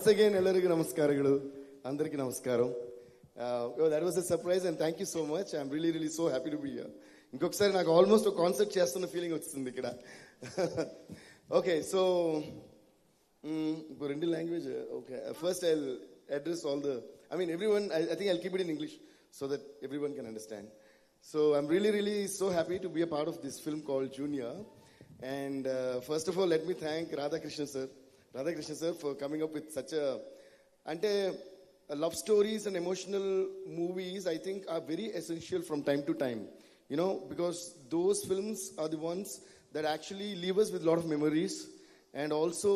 Once again, ಎಲ್ಲರಿಗೂ ನಮಸ್ಕಾರಗಳು అందరికీ నమస్కారం. That was a surprise and thank you so much. I'm really so happy to be here. ఇంకొకసారి నాకు ఆల్మోస్ట్ ఒక కాన్సర్ట్ చేస్తున్న ఫీలింగ్ వచ్చింది ఇక్కడ. ఓకే, సో రెండు language. Okay, first I address all the, everyone, I think I'll keep it in English so that everyone can understand. So I'm really so happy to be a part of this film called Junior. And first of all, let me thank Radhakrishnan sir for coming up with such a love stories and emotional movies, I think, are very essential from time to time, because those films are the ones that actually leave us with a lot of memories and also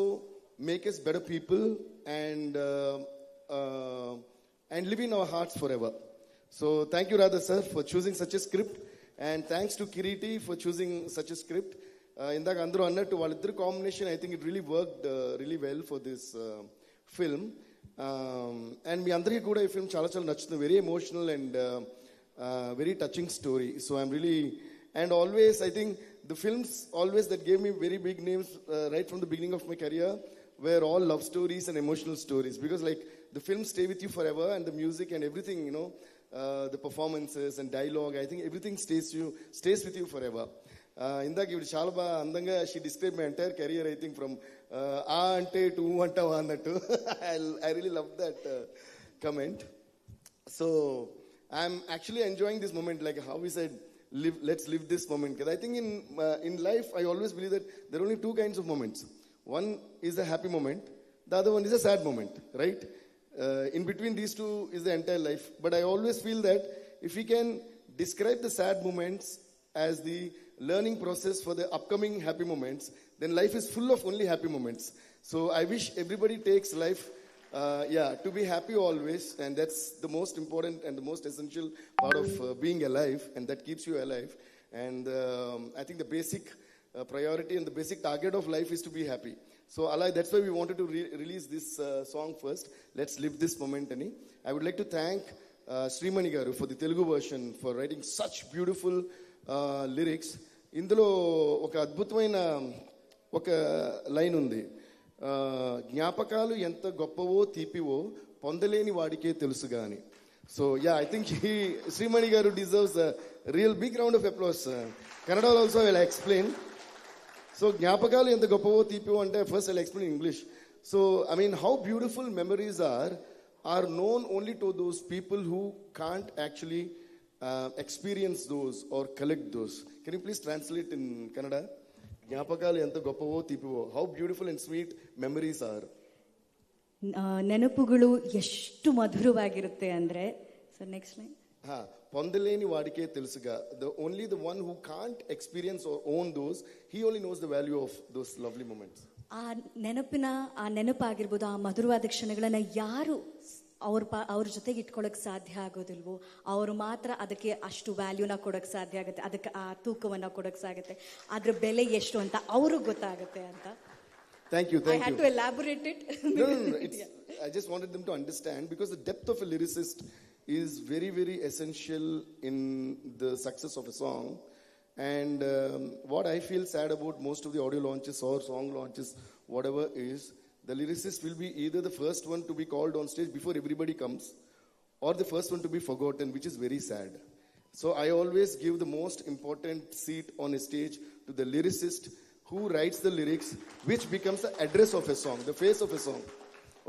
make us better people and live in our hearts forever. So thank you, Radha sir, for choosing such a script, and thanks to Kiriti for choosing such a script. ఇందాక అందరూ అన్నట్టు వాళ్ళిద్దరు combination, I think it really worked really well for this film. And మీ అందరికీ కూడా ఈ film చాలా నచ్చుతుంది. Very emotional and very touching story. So I'm really, and always I think the films always that gave me very big names right from the beginning of my career were all love stories and emotional stories, because like the films stay with you forever, and the music and everything, the performances and dialogue, I think everything stays with you forever. ఇందాక ఇప్పుడు చాలా బాగా అందంగా she describe my entire career, I think from ఆ అంటే to అంటావా అన్నట్టు. I really love that comment. So I'm actually enjoying this moment, like how we said, let's live this moment. Because I think in life, I always believe that there are only two kinds of moments. One is a happy moment, the other one is a sad moment, right? In between these two is the entire life. But I always feel that if we can describe the sad moments as the learning process for the upcoming happy moments, then life is full of only happy moments. So I wish everybody takes life to be happy always, and that's the most important and the most essential part of being alive, and that keeps you alive. And I think the basic priority and the basic target of life is to be happy. So that's why we wanted to release this song first, Let's Live This Moment ani. I would like to thank Srimani garu for the Telugu version, for writing such beautiful lyrics. ఇందులో ఒక అద్భుతమైన ఒక line ఉంది, జ్ఞాపకాలు ఎంత గొప్పవో తీపివో పొందలేని వాడికే తెలుసుగా అని. So I think Srimani garu deserves a real big round of applause. Kannada also I will explain. So జ్ఞాపకాలు ఎంత గొప్పవో తీపివో అంటే, first I'll explain in English. So how beautiful memories are known only to those people who can't actually experience those or collect those. Can you please translate in Kannada? జ్ఞాపకాలు ఎంత గొప్పవో తీపివో, how beautiful and sweet memories are. ನೆನಪುಗಳು ಎಷ್ಟು ಮಧುರವಾಗಿರುತ್ತೆ ಅಂದ್ರೆ. So next line, పొందలేని వాడికే తెలుసుగా. Only the one who can't experience or own those, he only knows the value of those lovely moments. ಆ ನೆನಪಾಗಿರ್ಬೋದು, ಆ ಮಧುರವಾದ ಕ್ಷಣಗಳನ್ನ ಯಾರು ಅವ್ರ ಜೊತೆಗೆ ಇಟ್ಕೊಳಕ್ ಸಾಧ್ಯ ಆಗೋದಿಲ್ವೋ ಅವರು ಮಾತ್ರ ಅದಕ್ಕೆ ಅಷ್ಟು ವ್ಯಾಲ್ಯೂನ ಕೊಡಕ್ ಸಾಧ್ಯ ಆಗುತ್ತೆ, ಅದಕ್ಕೆ ಆ ತೂಕವನ್ನ ಕೊಡಕ್ ಸಾಗುತ್ತೆ, ಅದ್ರ ಬೆಲೆ ಎಷ್ಟು ಅಂತ ಅವ್ರಿಗೆ ಗೊತ್ತಾಗುತ್ತೆ ಅಂತ. Thank you. I had to elaborate it. No. I just wanted them to understand, because the depth of a lyricist is very essential in the success of a song. And what I feel sad about most of the audio launches or song launches, whatever is, the lyricist will be either the first one to be called on stage before everybody comes, or the first one to be forgotten, which is very sad. So I always give the most important seat on a stage to the lyricist who writes the lyrics, which becomes the address of a song, the face of a song.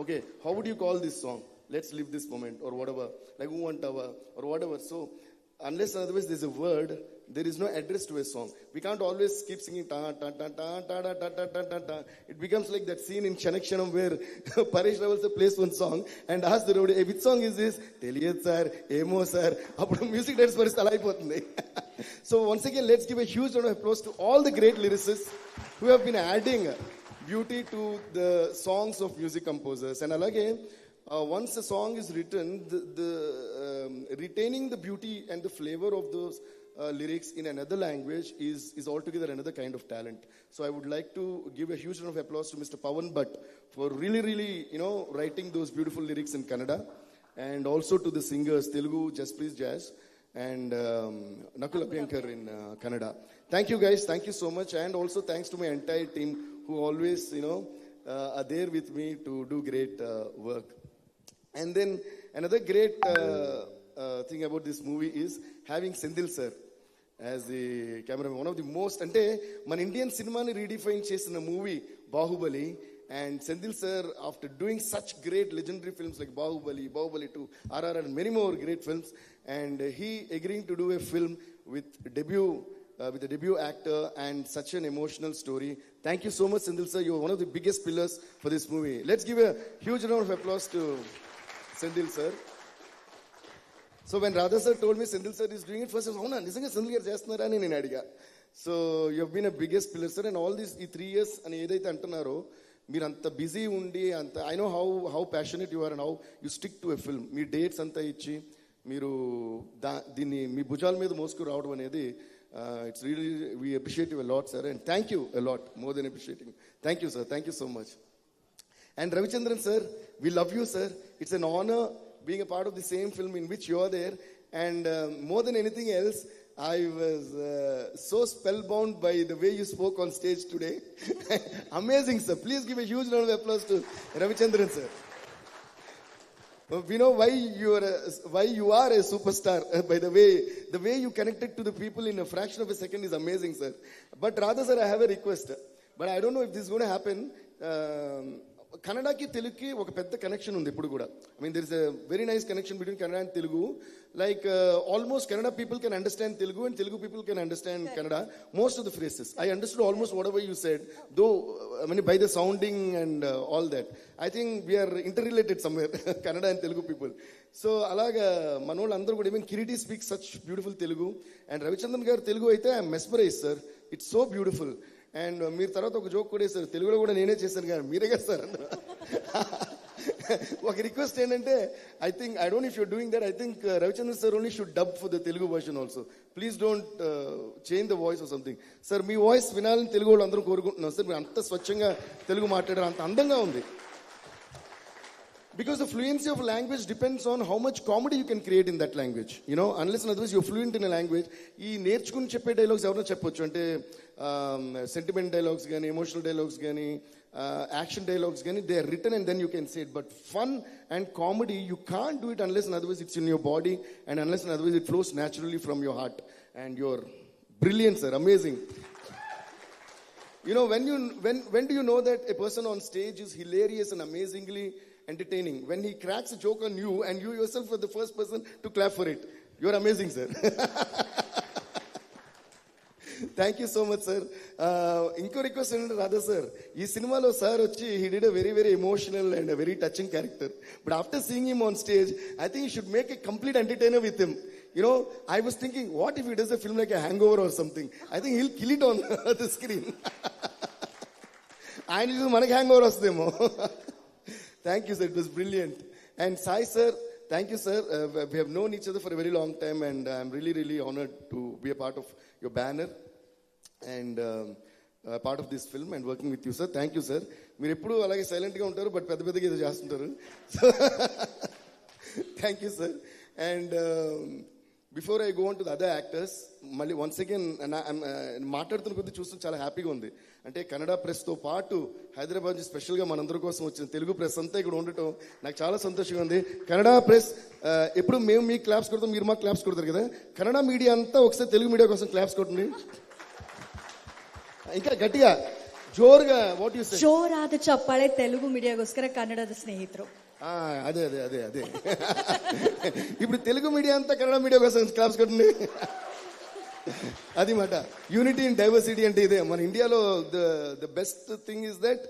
Okay, how would you call this song? Let's live this moment, or whatever, like Uvantava or whatever. So unless otherwise there's a word, there is no address to a song. We can't always keep singing ta ta ta ta ta ta ta ta ta ta. It becomes like that scene in Chanakshanam where Paresh Rawal sir plays one song and asks the roadie, hey, which song is this? Teliyad sir, emo sir. Appudu music directors paristha ala ayipotundi. So once again, let's give a huge round of applause to all the great lyricists who have been adding beauty to the songs of music composers. And alage, once a song is written, the retaining the beauty and the flavor of those lyrics in another language is altogether another kind of talent. So I would like to give a huge round of applause to Mr. Pawan Bhatt for really writing those beautiful lyrics in Kannada, and also to the singers Telugu Jasprit Jazz and Nakul Abhyankar in Kannada. Thank you guys, thank you so much, and also thanks to my entire team who always are there with me to do great work. And then another great thing about this movie is having Sendil sir as the cameraman. One of the most, ante man Indian cinema ni redefine chesina movie Bahubali, and Sendil sir, after doing such great legendary films like Bahubali, Bahubali 2, RRR and many more great films, and he agreeing to do a film with a debut actor and such an emotional story. Thank you so much, Sendil sir. You are one of the biggest pillars for this movie. Let's give a huge round of applause to Sendil sir. So when Radha sir told me Sendil sir is doing it, first I was, "Avuna, nijanga Sendil garu chestunara" ani nenu adiga. So you have been a biggest pillar, sir, and all these 3 years ani edaithe antunnaro, మీరు అంత busy ఉండి అంత, I know how passionate you are and how you stick to a film. మీ dates అంతా ఇచ్చి మీరు దీన్ని మీ భుజాల మీద మోసుకు రావడం అనేది, it's really, we appreciate you a lot sir, and thank you a lot, more than appreciating. Thank you sir, thank you so much. And Ravichandran sir, we love you sir. It's an honor being a part of the same film in which you are there, and more than anything else, I was so spellbound by the way you spoke on stage today. Amazing sir. Please give a huge round of applause to Ravichandran sir. We know why you are a superstar. By the way you connected to the people in a fraction of a second is amazing sir. But Radha sir, I have a request, but I don't know if this is going to happen. కన్నడకి తెలుగుకి ఒక పెద్ద connection ఉంది ఇప్పుడు కూడా. I mean there is a very nice connection between Kannada and Telugu. Like almost Kannada people can understand Telugu and Telugu people can understand Kannada. Most of the phrases I understood almost whatever you said, though I mean by the sounding and all that. I think we are interrelated somewhere, Kannada and Telugu people. So అలాగా మనోళ్ళు అందరూ కూడా, even Kiriti speaks such beautiful Telugu, and Ravichandran garu Telugu అయితే I am mesmerized sir. It's so beautiful. And మీరు తర్వాత ఒక joke కూడా వేశారు, తెలుగులో కూడా నేనే చేశాను కానీ మీరే కదా సార్. ఒక రిక్వెస్ట్ ఏంటంటే, I don't if you're doing that, I think Ravichandran sir only should dub for the Telugu version also. Please don't change the voice or something. Sir me voice వినాలని తెలుగు వాళ్ళు అందరూ కోరుకుంటున్నాం సార్. మీరు అంత స్వచ్ఛంగా తెలుగు మాట్లాడారు, అంత అందంగా ఉంది. Because the fluency of a language depends on how much comedy you can create in that language. You know, unless and otherwise you're fluent in a language. ఈ నేర్చుకుని చెప్పే డైలాగ్స్ ఎవరైనా చెప్పొచ్చు, అంటే సెంటిమెంట్ డైలాగ్స్ కానీ, ఎమోషనల్ డైలాగ్స్ కానీ, action dialogues కానీ, they are written and then you can say it. But fun and comedy, you can't do it unless and otherwise it's in your body, and unless and otherwise it flows naturally from your heart. And you're brilliant sir, amazing. You know, when do you know that a person on stage is hilarious and amazingly entertaining? When he cracks a joke on you and you yourself are the first person to clap for it. You are amazing sir. Thank you so much sir. Inko request ఏంటంటే, Radha sir, ఈ సినిమాలో sir వచ్చి he did a very very emotional and a very touching character, but after seeing him on stage, I think you should make a complete entertainer with him. You know, I was thinking, what if he does a film like a Hangover or something? I think he'll kill it on the screen. ఆయన చూసి మనకి hangover వస్తుందేమో. Thank you sir, it was brilliant. And Sai sir, thank you sir. We have known each other for a very long time, and I'm really really honored to be a part of your banner and part of this film and working with you sir. Thank you sir. మీరు ఎప్పుడు అలాగే silent గా ఉంటారు, but పెద్ద పెద్దగా ఏదో చేస్తుంటారు. Thank you sir. And before I go on to the other actors, మళ్ళీ వన్స్ అగైన్ మాట్లాడుతున్న కొద్ది చూస్తూ చాలా హ్యాపీగా ఉంది. అంటే కన్నడ ప్రెస్తో పాటు హైదరాబాద్ నుంచి స్పెషల్గా మనందరి కోసం వచ్చిన తెలుగు ప్రెస్ అంతా ఇక్కడ ఉండటం నాకు చాలా సంతోషంగా ఉంది. కన్నడ ప్రెస్, ఎప్పుడు మేము మీకు క్లాప్స్ కొడతాం, మీరు మాకు క్లాప్స్ కొడతారు కదా. కన్నడ మీడియా అంతా ఒకసారి తెలుగు మీడియా కోసం క్లాప్స్ కొట్టండి ఇంకా గట్టిగా జోరుగా. What you say? ಜೋರಾದ ಚಪ್ಪಾಳೆ తెలుగు మీడియాಗೋಸ್ಕರ ಕನ್ನಡದ ಸ್ನೇಹಿತರು. అదే అదే అదే అదే ఇప్పుడు తెలుగు మీడియా అంతా కన్నడ మీడియా కోసం క్లాప్స్ కొట్టండి. అది మాట. యూనిటీ ఇన్ డైవర్సిటీ అంటే ఇదే. మన ఇండియాలో the best thing is that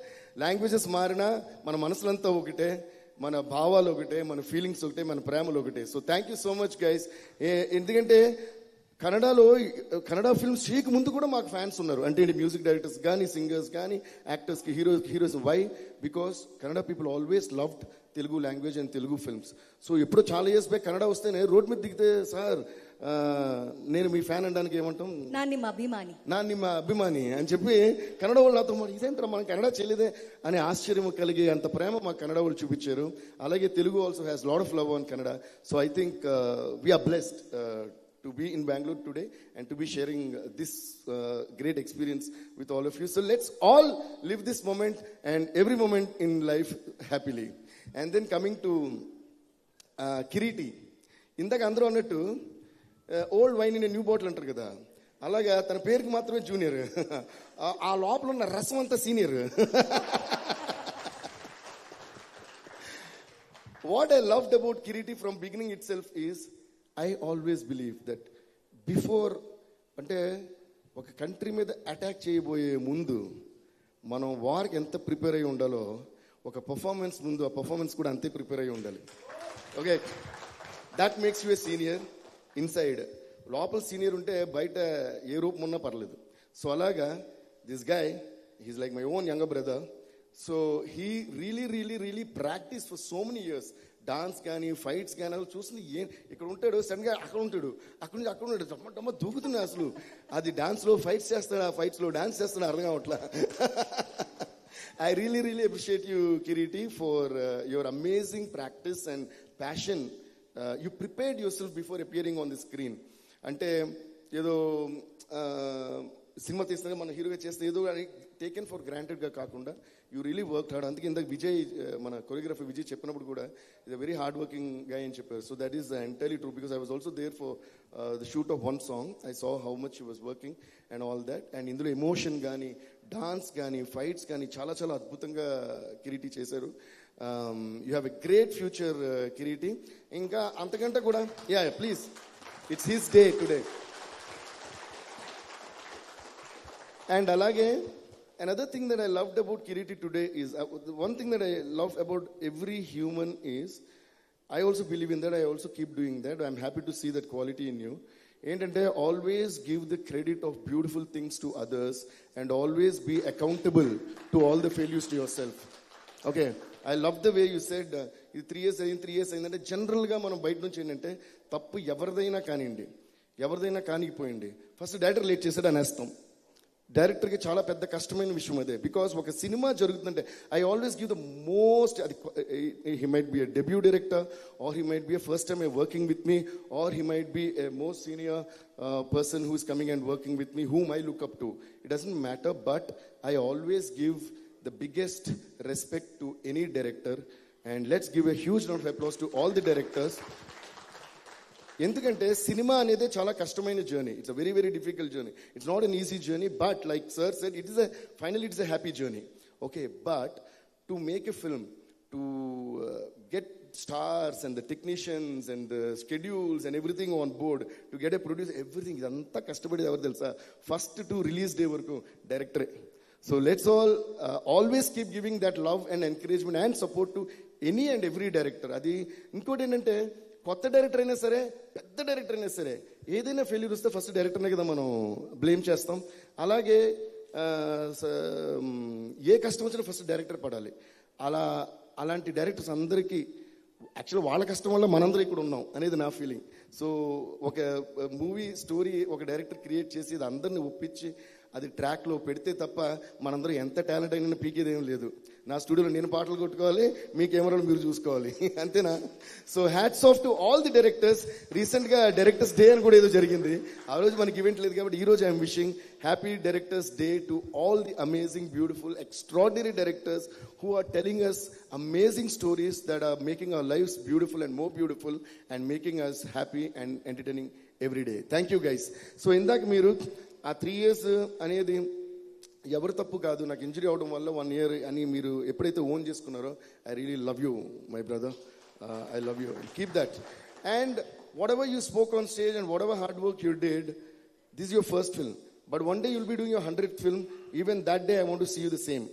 languages మారినా మన మనసులంతా ఒకటే, మన భావాలు ఒకటే, మన ఫీలింగ్స్ ఒకటే, మన ప్రేమలు ఒకటే. So thank you so much guys. ఎందుకంటే కన్నడ ఫిల్మ్స్ చేయక ముందు కూడా మాకు ఫ్యాన్స్ ఉన్నారు. అంటే మ్యూజిక్ డైరెక్టర్స్ కానీ, సింగర్స్ కానీ, యాక్టర్స్కి, heroes. Why? Because Kannada people always loved Telugu language and Telugu films. So ఎప్పుడో చాలా ఇయర్స్ బ్యాక్ కన్నడ వస్తేనే రోడ్ మీద దిగితే, సార్ నేను మీ ఫ్యాన్ అనడానికి ఏమంటాం, నా ನಿಮ್ಮ అభిమాని అని చెప్పి కన్నడ వాళ్ళు నాతో ఇదేంటారా మనం కన్నడ చేయలేదే అని ఆశ్చర్యం కలిగే అంత ప్రేమ మా కన్నడ వాళ్ళు చూపించారు. అలాగే Telugu also has lot of love on Kannada. So I think we are blessed to be in Bangalore today and to be sharing this great experience with all of you. So let's all live this moment and every moment in life happily. And then coming to Kiriti. ఇందాక అందరూ అన్నట్టు old wine in new bottle అంటారు కదా, అలాగా తన పేరుకి మాత్రమే junior, ఆ లోపల ఉన్న రసం అంతా senior. What I loved about Kiriti from beginning itself is I always believe that before అంటే ఒక కంట్రీ మీద అటాక్ చేయబోయే ముందు మనం వార్కి ఎంత ప్రిపేర్ అయి ఉండాలో ఒక పర్ఫార్మెన్స్ ముందు ఆ పర్ఫార్మెన్స్ కూడా అంతే ప్రిపేర్ అయి ఉండాలి. Okay, that makes you a senior inside. లోపల సీనియర్ ఉంటే బయట ఏ రూపం ఉన్నా పర్లేదు. సో అలాగా this guy he's like my own younger brother. So he really practice for so many years. Dance కానీ ఫైట్స్ కానీ అవి చూసింది ఇక్కడ ఉంటాడు, సడన్గా అక్కడ ఉంటాడు, అక్కడి నుంచి అక్కడ ఉంటాడు, టమ్మ దూకుతున్నా. అసలు అది డాన్స్లో ఫైట్స్ చేస్తాడు, ఆ ఫైట్స్లో డాన్స్ చేస్తాడు, అర్థం కావట్లా. I really appreciate you, Kiriti, for your amazing practice and passion. You prepared yourself before appearing on the screen. అంటే ఏదో సినిమా తీసినాక మన హీరోగా చేస్తే ఏదో టేకెన్ ఫర్ గ్రాంటెడ్గా కాకుండా యూ రియలీ వర్క్ హార్డ్. అందుకే ఇందాక విజయ్, మన కొరియోగ్రఫర్ విజయ్ చెప్పినప్పుడు కూడా ఇది వెరీ హార్డ్ వర్కింగ్ గై అని చెప్పారు. So that is entirely true because I was also there for the shoot of one song. I saw how much you was working and all that. అండ్ ఇందులో emotion కానీ dance కానీ fights కానీ చాలా అద్భుతంగా కిరీటి చేశారు. You have a great future Kireeti. ఇంకా అంతకంటే కూడా please, it's his day today. And అలాగే another thing that I loved about Kiriti today is one thing that I love about every human is I also believe in that. I also keep doing that. I'm happy to see that quality in you. ఏంటంటే always give the credit of beautiful things to others and always be accountable to all the failures to yourself. Okay, I love the way you said ఇది 3 years అయిందంటే జనరల్గా మనం బయట నుంచి ఏంటంటే తప్పు ఎవరిదైనా కానివ్వండి, ఎవరిదైనా కానిపోయింది, ఫస్ట్ డైరెక్టర్ లేట్ చేసాడు అనేస్తాం. డైరెక్టర్కి చాలా పెద్ద కష్టమైన విషయం అదే. బికాస్ ఒక సినిమా జరుగుతుందంటే I always give the most, he might be a debut director or he might be a first time working with me or he might be a most senior person who is coming and working with me whom I look up to. It doesn't matter, but I always give the biggest respect to any director, and let's give a huge round of applause to all the directors. ఎందుకంటే cinema అనేది చాలా కష్టమైన journey. It's a very difficult journey. It's not an easy journey, but like sir said finally it's a happy journey. Okay, but to make a film, to get stars and the technicians and the schedules and everything on board, to get a producer, everything, ఇదంతా కష్టపడేది ఎవరు తెలుసా? First to release day వరకు డైరెక్టరే. So let's all always keep giving that love and encouragement and support to any and every director. అది ఇంకోటి ఏంటంటే కొత్త director అయినా సరే, పెద్ద డైరెక్టర్ అయినా సరే, ఏదైనా ఫెయిల్యూర్ వస్తే ఫస్ట్ డైరెక్టర్నే కదా మనం బ్లేమ్ చేస్తాం. అలాగే ఏ కష్టం వచ్చినా ఫస్ట్ డైరెక్టర్ పడాలి. అలాంటి డైరెక్టర్స్ అందరికీ యాక్చువల్గా వాళ్ళ కష్టం వల్ల మనందరం ఇక్కడ ఉన్నాం అనేది నా ఫీలింగ్. సో ఒక మూవీ స్టోరీ ఒక డైరెక్టర్ క్రియేట్ చేసి అది అందరిని ఒప్పించి అది ట్రాక్లో పెడితే తప్ప మనందరం ఎంత టాలెంట్ అయినా పీకేదేం లేదు. నా స్టూడియోలో నేను పాటలు కొట్టుకోవాలి, మీ కెమెరాలో మీరు చూసుకోవాలి, అంతేనా? So hats off to all the directors. రీసెంట్గా డైరెక్టర్స్ డే అని కూడా ఏదో జరిగింది, ఆ రోజు మనకి ఈవెంట్ లేదు కాబట్టి ఈ రోజు I'm wishing happy directors day to all the amazing, beautiful, extraordinary directors who are telling us amazing stories that are making our lives beautiful and more beautiful and making us happy and entertaining every day. Thank you guys. So ఇందాక మీరు ఆ 3 years అనేది ఎవరు తప్పు కాదు, నాకు injury అవడం వల్ల 1 year అని మీరు ఎప్పుడైతే ఓన్ చేసుకున్నారో, I really love you my brother. I love you. Keep that. And what ever you spoke on stage and what ever hard work you did, this your first film. But one day you'll be doing your 100th film. Even that day I want to see you the same.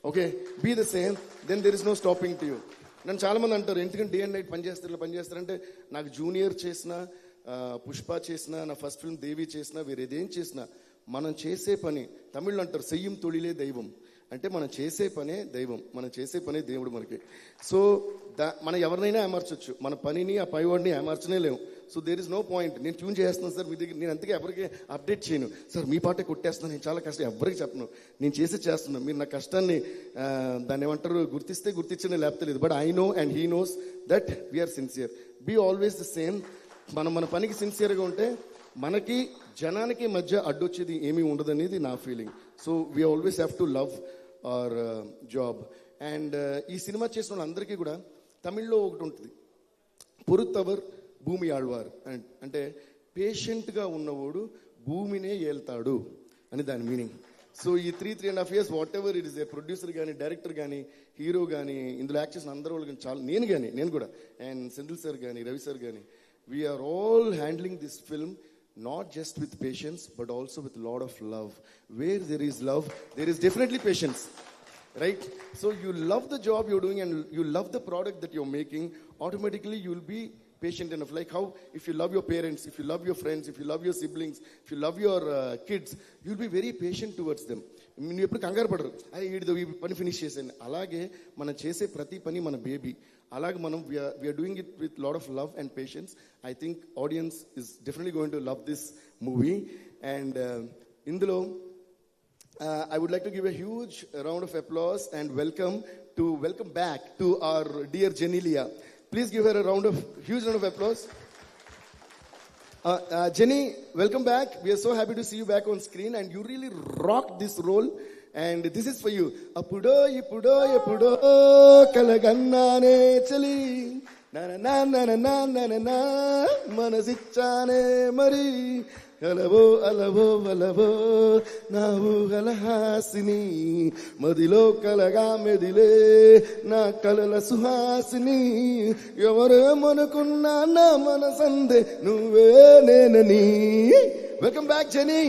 Okay, be the same, then there is no stopping to you. నన్ను చాలామంది అంటారు ఎందుకంటే day and night పనిచేస్తారంటే నాకు junior చేసిన, పుష్ప చేసిన, నా first film దేవి చేసిన, వేరేదేం చేసినా మనం చేసే పని, తమిళ్లో అంటారు సెయ్యం తొలిలే దైవం, అంటే మనం చేసే పనే దైవం, మనం చేసే పనే దేవుడు మనకి. సో మనం ఎవరినైనా ఏమార్చొచ్చు, మన పనిని ఆ పైవాడిని ఏమార్చనే లేము. So there is no point. నేను ట్యూన్ చేస్తున్నాను సార్ మీ దగ్గర, నేను అంతగా ఎవరికి అప్డేట్ చేయను సార్, మీ పాటే కొట్టేస్తున్నాను, నేను చాలా కష్టం, ఎవరికి చెప్పను, నేను చేస్తున్నాను. మీరు నా కష్టాన్ని దాన్ని ఏమంటారు గుర్తిస్తే గుర్తించనే, లేకపోతే లేదు. But I know and he knows that we are sincere. Be always the same. మనం మన పనికి సిన్సియర్గా ఉంటే మనకి జనానికి మధ్య అడ్డొచ్చేది ఏమీ ఉండదనేది నా feeling. So we always have to love our job. And ఈ సినిమా చేసిన వాళ్ళందరికీ కూడా తమిళ్లో ఒకటి ఉంటుంది, పొరుత్తవర్ భూమి ఆళ్వార్. అంటే పేషెంట్గా ఉన్నవాడు భూమినే ఏల్తాడు అని దాని మీనింగ్. సో ఈ 3.5 years what ever it is, A producer కానీ, డైరెక్టర్ కానీ, హీరో కానీ, ఇందులో యాక్ట్ చేసిన అందరూ వాళ్ళు కానీ, చాలా నేను కూడా అండ్ సెంధిల్ సార్ కానీ, రవి సార్ కానీ, we are all handling this film not just with patience but also with a lot of love. Where there is love, there is definitely patience, right? So you love the job you're doing and you love the product that you're making, automatically you'll be patient enough. Like how if you love your parents, if you love your friends, if you love your siblings, if you love your kids, you'll be very patient towards them. నువ్వు ఎప్పుడు కంగారు పడరు, అరే వీడితో ఈ పని finish చేసాను. అలాగే మనం చేసే ప్రతి పని మన బేబీ. అలాగే మనం we are doing it with lot of love and patience. I think audience is definitely going to love this movie. And ఇందులో I would like to give a huge round of applause and welcome back to our dear Jenilia. Please give her a huge round of applause. Jenny, welcome back. We are so happy to see you back on screen and you really rocked this role. And this is for you. Appudo ippudo eppudo kalagannane chali na na na na na na na na manasichane mari అలవో అలవో అలవో నా ఊహలహాసిని మదిలో కలగా మెదిలే నా కలల సుహాసిని ఎవరేమనుకున్నా నా మనసందే నువ్వే నేనని. Welcome back Genie.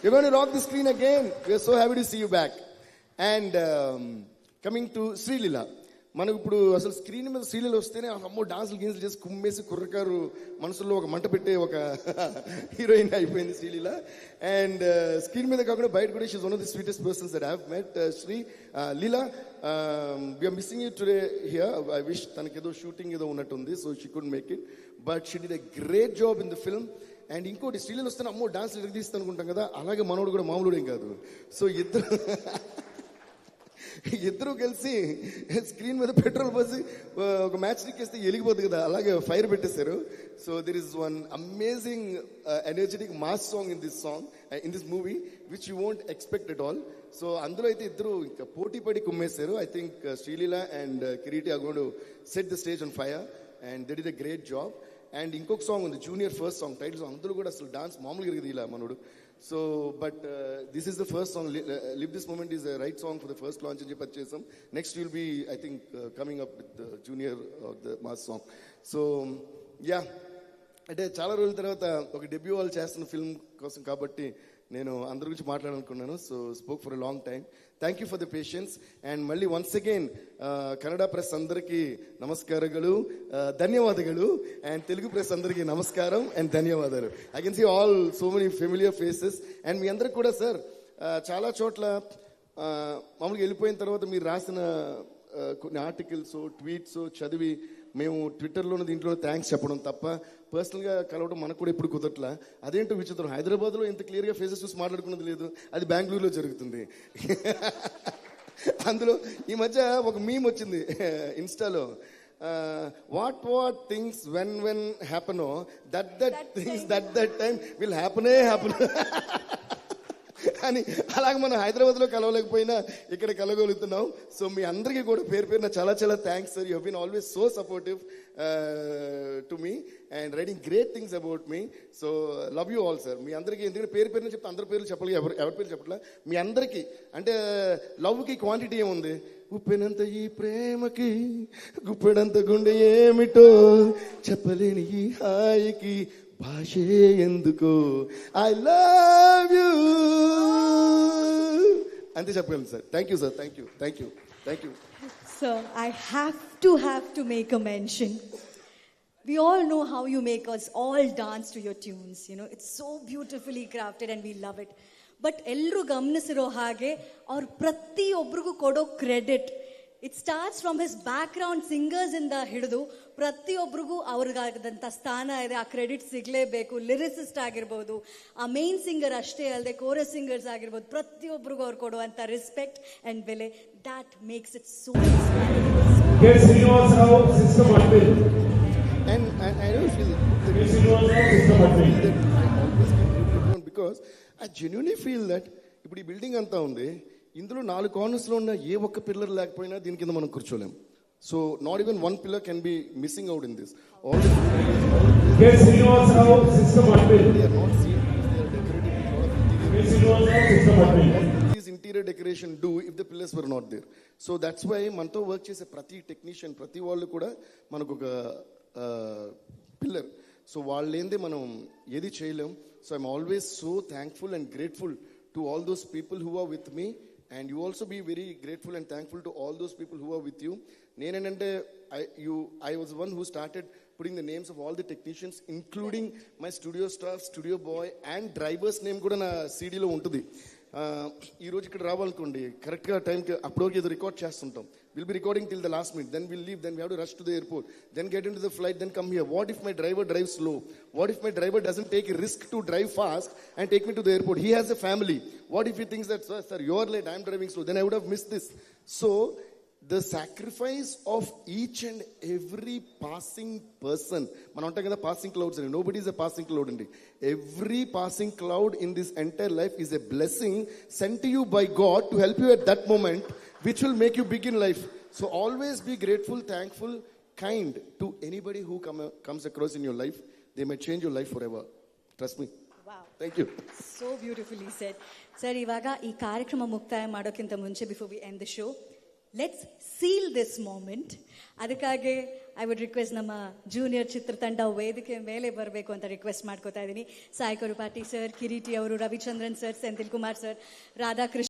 You're going to rock the screen again. We are so happy to see you back. And coming to Srilila. మనకు ఇప్పుడు అసలు స్క్రీన్ మీద శ్రీలీల వస్తేనే అమ్మో డాన్సులు గీన్సులు చేసి కుమ్మేసి కుర్రకారు మనసులో ఒక మంట పెట్టే ఒక హీరోయిన్ అయిపోయింది శ్రీలీల. అండ్ స్క్రీన్ మీద కాకుండా బయట కూడా she's one of the sweetest persons that I have met. Leela, we're missing you today here. I wish తనకేదో షూటింగ్ ఏదో ఉన్నట్టుంది, so she could make it, but she did a great job in the film. And ఇంకోటి శ్రీలీల వస్తే అమ్మో డాన్స్లు ఎరగదీస్తా అనుకుంటాం కదా, అలాగే మనోడు కూడా మామూలు ఏం కాదు. సో ఇద్దరు కలిసి స్క్రీన్ మీద పెట్రోల్ పోసి ఒక మ్యాచ్ ఎక్కేస్తే వెలిగిపోతుంది కదా, అలాగే ఫైర్ పెట్టేశారు. So there is one amazing energetic mass song in this movie which you won't expect at all. So అందులో అయితే ఇద్దరు ఇంకా పోటీ పడి కుమ్మేశారు. I think Sreeleela and Kireeti are going to set the stage on fire and they did a great job. And ఇంకొక song ఉంది, junior first song title song, అందులో కూడా అసలు డాన్స్ మామూలుగా ఎరగదు ఇలా మనోడు. So but this is the first song, live this moment is the right song for the first launch అని చెప్పి చేసాం. Next will be I think coming up with Junior the mass song. So yeah, అంటే చాలా రోజుల తర్వాత ఒక debut వాళ్ళు చేస్తున్న ఫిల్మ్ కోసం కాబట్టి నేను అందరి గురించి మాట్లాడాలనుకున్నాను. So spoke for a long time. Thank you for the patience. And మళ్ళీ వన్స్ అగైన్ కన్నడ ప్రెస్ అందరికీ నమస్కారಗಳು, ధన్యవాదాలు. అండ్ తెలుగు ప్రెస్ అందరికీ నమస్కారం అండ్ ధన్యవాదాలు. I can see all so many familiar faces. And మీ అందరికి కూడా సార్ చాలా చోట్ల మామూలుగా వెళ్ళిపోయిన తర్వాత మీరు రాసిన కొన్ని ఆర్టికల్స్, ట్వీట్స్ చదివి మేము ట్విట్టర్లోనూ దీంట్లో థ్యాంక్స్ చెప్పడం తప్ప పర్సనల్గా కలవడం మనకు కూడా ఎప్పుడు కుదరట్లా. అదేంటో విచిత్రం, హైదరాబాద్లో ఇంత క్లియర్గా ఫేసెస్ చూసి మాట్లాడుకున్నది లేదు, అది బెంగళూరులో జరుగుతుంది. అందులో ఈ మధ్య ఒక మీమ్ వచ్చింది ఇన్స్టాలో, what things when happen that things that time will happen అని. అలాగే మనం హైదరాబాద్లో కలవలేకపోయినా ఇక్కడ కలగలుగుతున్నాం. సో మీ అందరికీ కూడా పేరు పేరున చాలా చాలా thanks sir. You been always so supportive to me and writing great things about me. So love you all sir. మీ అందరికీ ఎందుకంటే పేరు పేరున చెప్తే అందరి పేర్లు చెప్పాలి, ఎవరి పేరు చెప్పట్లా. మీ అందరికీ అంటే లవ్కి క్వాంటిటీ ఏముంది, ఉప్పెనంత ఈ ప్రేమకి గుప్పెడంత గుండె ఏమిటో చెప్పలేని ఈ హాయికి భాషే ఎందుకో ఐ లవ్ యూ అంతే చెప్పగలను sir. Thank you sir. Thank you. So I have to make a mention. We all know how you make us all dance to your tunes. You know, it's so beautifully crafted and we love it. But ಎಲ್ಲರೂ ಗಮನಿಸಿರೋ ಹಾಗೆ ಅವ್ರ ಪ್ರತಿಯೊಬ್ಬರಿಗೂ ಕೊಡೋ credit, it starts from his back ground singers ಇಂದ ಹಿಡಿದು ಪ್ರತಿಯೊಬ್ಬರಿಗೂ ಅವ್ರಿಗಾಗದಂಥ ಸ್ಥಾನ ಇದೆ. ಆ ಕ್ರೆಡಿಟ್ ಸಿಗಲೇಬೇಕು. ಲಿರಿಸಿಸ್ಟ್ ಆಗಿರ್ಬೋದು, ಆ ಮೇನ್ ಸಿಂಗರ್ ಅಷ್ಟೇ ಅಲ್ಲದೆ ಕೋರಸ್ ಸಿಂಗರ್ಸ್ ಆಗಿರ್ಬೋದು, ಪ್ರತಿಯೊಬ್ಬರಿಗೂ ಅವ್ರು ಕೊಡುವಂಥ ರೆಸ್ಪೆಕ್ಟ್ ಅಂಡ್ ಬೆಲೆ, that makes it so and I don't feel that because I genuinely feel that ఇప్పుడు ఈ బిల్డింగ్ అంతా ఉంది, ఇందులో 4 కార్నర్స్లో ఉన్న ఏ ఒక్క పిల్లర్ లేకపోయినా దీని కింద మనం కూర్చోలేం. So not even one pillar can be missing out in this. All the interior decoration do if the pillars were not there. So that's why మనతో వర్క్ చేసే ప్రతి టెక్నీషియన్, ప్రతి వాళ్ళు కూడా మనకు ఒక పిల్లర్. సో వాళ్ళు ఏంది మనం ఏది చేయలేం. So I'm always so thankful and grateful to all those people who are with me, and you also be very grateful and thankful to all those people who are with you. నేనేంటంటే I was one who started putting the names of all the technicians, including my studio staff, studio boy and drivers name కూడా నా సీడీలో ఉంటుంది. ఈ రోజు ఇక్కడ రావాలనుకోండి, కరెక్ట్గా టైంకి అప్పటివరకు ఏదో రికార్డ్ చేస్తుంటాం. We'll be recording till the last minute, then we'll leave, then we have to rush to the airport, then get in to the flight, then come here. What if my driver drive slow? What if my driver doesn't take risk to drive fast and take me to the airport? He has a family. What if he thinks that sir you are late, I am driving slow, then I would have missed this. So the sacrifice of each and every passing person, మనం అంటాం కదా passing clouds అని, nobody is a passing cloud అండి. Every passing cloud in this entire life is a blessing sent to you by God to help you at that moment, which will make you big in life. So always be grateful, thankful, kind to anybody who comes across in your life. They might change your life forever. Trust me. Wow. Thank you. So beautifully said. Sir, ಇವಾಗ ಈ ಕಾರ್ಯಕ್ರಮ ಮುಕ್ತಾಯ ಮಾಡೋಕ್ಕಿಂತ ಮುಂಚೆ, before we end the show, let's seal this moment. ಅದಕ್ಕಾಗಿ I would request ನಮ್ಮ Junior ಚಿತ್ರತಂಡ ವೇದಿಕೆ ಮೇಲೆ ಬರಬೇಕು ಅಂತ ರಿಕ್ವೆಸ್ಟ್ ಮಾಡ್ಕೋತಾ ಇದ್ದೀನಿ. ಸಾಯಿ ಕೊರುಪಾಟಿ ಸರ್, ಕಿರೀಟಿ ಅವರು, ರವಿಚಂದ್ರನ್ ಸರ್, ಸೆಂಥಿಲ್ ಕುಮಾರ್ ಸರ್, ರಾಧಾಕೃಷ್ಣ